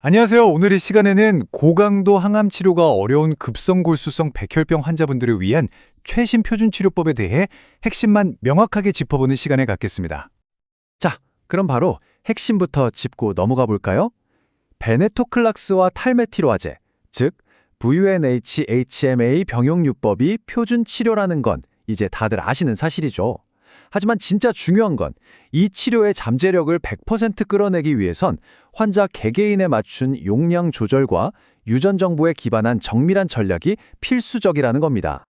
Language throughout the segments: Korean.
안녕하세요. 오늘 이 시간에는 고강도 항암 치료가 어려운 급성골수성 백혈병 환자분들을 위한 최신 표준 치료법에 대해 핵심만 명확하게 짚어보는 시간을 갖겠습니다. 자, 그럼 바로 핵심부터 짚고 넘어가 볼까요? 베네토클락스와 탈메티로아제, 즉 VNH-HMA 병용요법이 표준 치료라는 건 이제 다들 아시는 사실이죠. 하지만 진짜 중요한 건 이 치료의 잠재력을 100% 끌어내기 위해선 환자 개개인에 맞춘 용량 조절과 유전 정보에 기반한 정밀한 전략이 필수적이라는 겁니다.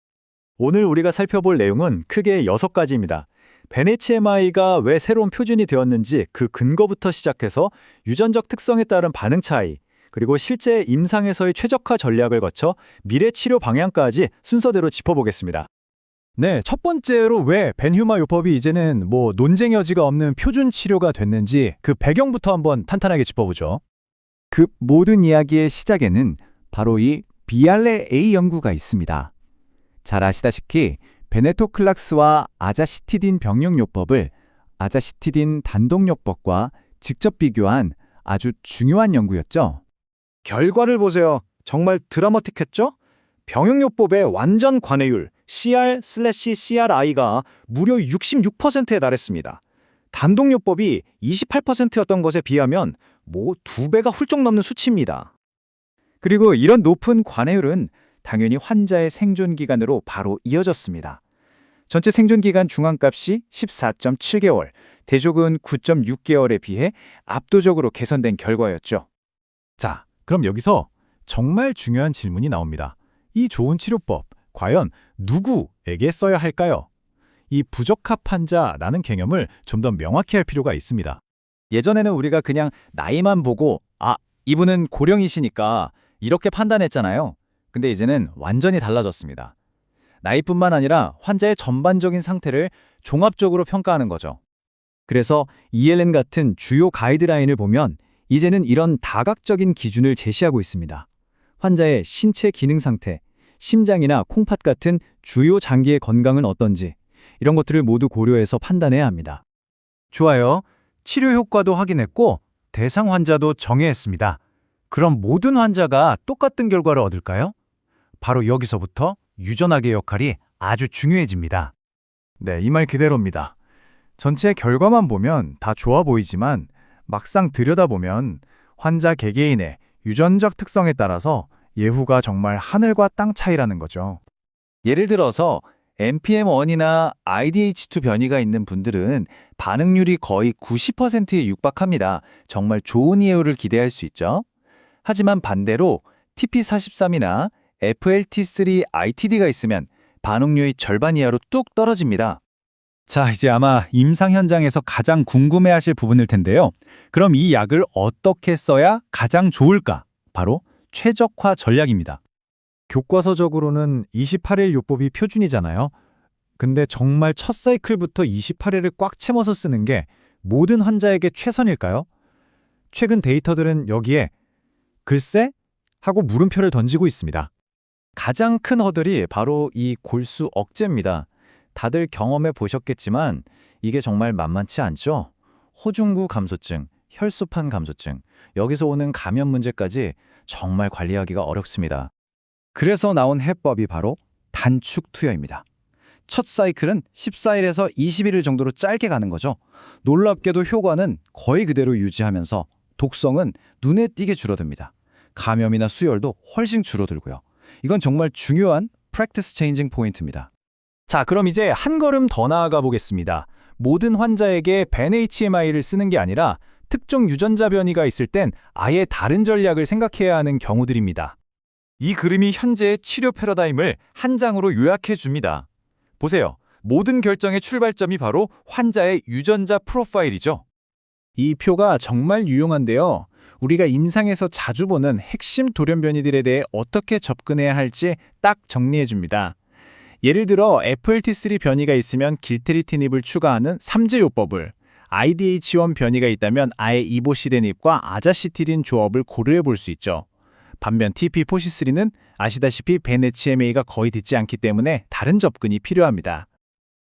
오늘 우리가 살펴볼 내용은 크게 6가지입니다. 베네치MI가 왜 새로운 표준이 되었는지 그 근거부터 시작해서 유전적 특성에 따른 반응 차이, 그리고 실제 임상에서의 최적화 전략을 거쳐 미래 치료 방향까지 순서대로 짚어보겠습니다. 네, 첫 번째로 왜 벤휴마 요법이 이제는 논쟁 여지가 없는 표준 치료가 됐는지 그 배경부터 한번 탄탄하게 짚어보죠. 그 모든 이야기의 시작에는 바로 이 비알레-A 연구가 있습니다. 잘 아시다시피 베네토클락스와 아자시티딘 병용요법을 아자시티딘 단독요법과 직접 비교한 아주 중요한 연구였죠. 결과를 보세요. 정말 드라마틱했죠? 병용요법의 완전 관해율 CR/CRI가 무려 66%에 달했습니다. 단독요법이 28%였던 것에 비하면 2배가 훌쩍 넘는 수치입니다. 그리고 이런 높은 관해율은 당연히 환자의 생존 기간으로 바로 이어졌습니다. 전체 생존 기간 중앙값이 14.7개월, 대조군 9.6개월에 비해 압도적으로 개선된 결과였죠. 자, 그럼 여기서 정말 중요한 질문이 나옵니다. 이 좋은 치료법, 과연 누구에게 써야 할까요? 이 부적합 환자라는 개념을 좀 더 명확히 할 필요가 있습니다. 예전에는 우리가 그냥 나이만 보고 이분은 고령이시니까 이렇게 판단했잖아요. 근데 이제는 완전히 달라졌습니다. 나이뿐만 아니라 환자의 전반적인 상태를 종합적으로 평가하는 거죠. 그래서 ELN 같은 주요 가이드라인을 보면 이제는 이런 다각적인 기준을 제시하고 있습니다. 환자의 신체 기능 상태, 심장이나 콩팥 같은 주요 장기의 건강은 어떤지 이런 것들을 모두 고려해서 판단해야 합니다. 좋아요. 치료 효과도 확인했고 대상 환자도 정의했습니다. 그럼 모든 환자가 똑같은 결과를 얻을까요? 바로 여기서부터 유전학의 역할이 아주 중요해집니다. 네, 이 말 그대로입니다. 전체 결과만 보면 다 좋아 보이지만 막상 들여다보면 환자 개개인의 유전적 특성에 따라서 예후가 정말 하늘과 땅 차이라는 거죠. 예를 들어서 NPM1이나 IDH2 변이가 있는 분들은 반응률이 거의 90%에 육박합니다. 정말 좋은 예후를 기대할 수 있죠. 하지만 반대로 TP43이나 FLT3-ITD가 있으면 반응률이 절반 이하로 뚝 떨어집니다. 자, 이제 아마 임상 현장에서 가장 궁금해하실 부분일 텐데요. 그럼 이 약을 어떻게 써야 가장 좋을까? 바로 최적화 전략입니다. 교과서적으로는 28일 요법이 표준이잖아요. 근데 정말 첫 사이클부터 28일을 꽉 채워서 쓰는 게 모든 환자에게 최선일까요? 최근 데이터들은 여기에 글쎄? 하고 물음표를 던지고 있습니다. 가장 큰 허들이 바로 이 골수 억제입니다. 다들 경험해 보셨겠지만 이게 정말 만만치 않죠? 호중구 감소증, 혈소판 감소증, 여기서 오는 감염 문제까지 정말 관리하기가 어렵습니다. 그래서 나온 해법이 바로 단축 투여입니다. 첫 사이클은 14일에서 21일 정도로 짧게 가는 거죠. 놀랍게도 효과는 거의 그대로 유지하면서 독성은 눈에 띄게 줄어듭니다. 감염이나 수혈도 훨씬 줄어들고요. 이건 정말 중요한 프랙티스 체인징 포인트입니다. 자, 그럼 이제 한 걸음 더 나아가 보겠습니다. 모든 환자에게 벤HMI를 쓰는 게 아니라 특정 유전자 변이가 있을 땐 아예 다른 전략을 생각해야 하는 경우들입니다. 이 그림이 현재의 치료 패러다임을 한 장으로 요약해 줍니다. 보세요. 모든 결정의 출발점이 바로 환자의 유전자 프로파일이죠. 이 표가 정말 유용한데요. 우리가 임상에서 자주 보는 핵심 돌연 변이들에 대해 어떻게 접근해야 할지 딱 정리해 줍니다. 예를 들어 FLT3 변이가 있으면 길테리티닙을 추가하는 3제 요법을, IDH1 변이가 있다면 아예 이보시데닙과 아자시티딘 조합을 고려해 볼 수 있죠. 반면 TP43는 아시다시피 베네치MA가 거의 듣지 않기 때문에 다른 접근이 필요합니다.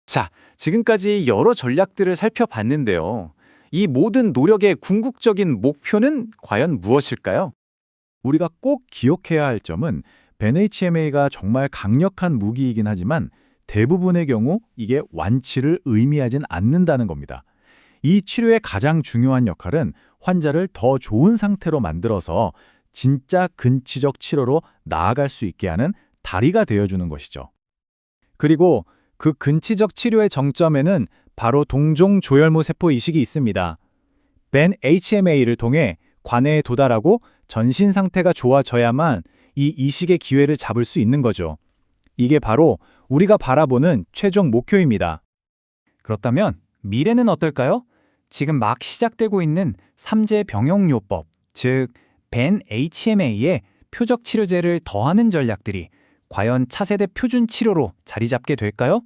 자, 지금까지 여러 전략들을 살펴봤는데요. 이 모든 노력의 궁극적인 목표는 과연 무엇일까요? 우리가 꼭 기억해야 할 점은 벤HMA가 정말 강력한 무기이긴 하지만 대부분의 경우 이게 완치를 의미하진 않는다는 겁니다. 이 치료의 가장 중요한 역할은 환자를 더 좋은 상태로 만들어서 진짜 근치적 치료로 나아갈 수 있게 하는 다리가 되어주는 것이죠. 그리고 그 근치적 치료의 정점에는 바로 동종 조혈모 세포 이식이 있습니다. 벤HMA를 통해 관해에 도달하고 전신 상태가 좋아져야만 이 이식의 기회를 잡을 수 있는 거죠. 이게 바로 우리가 바라보는 최종 목표입니다. 그렇다면 미래는 어떨까요? 지금 막 시작되고 있는 3제 병용요법, 즉 벤-HMA에 표적 치료제를 더하는 전략들이 과연 차세대 표준 치료로 자리 잡게 될까요?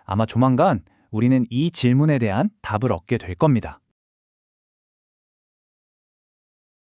아마 조만간 우리는 이 질문에 대한 답을 얻게 될 겁니다.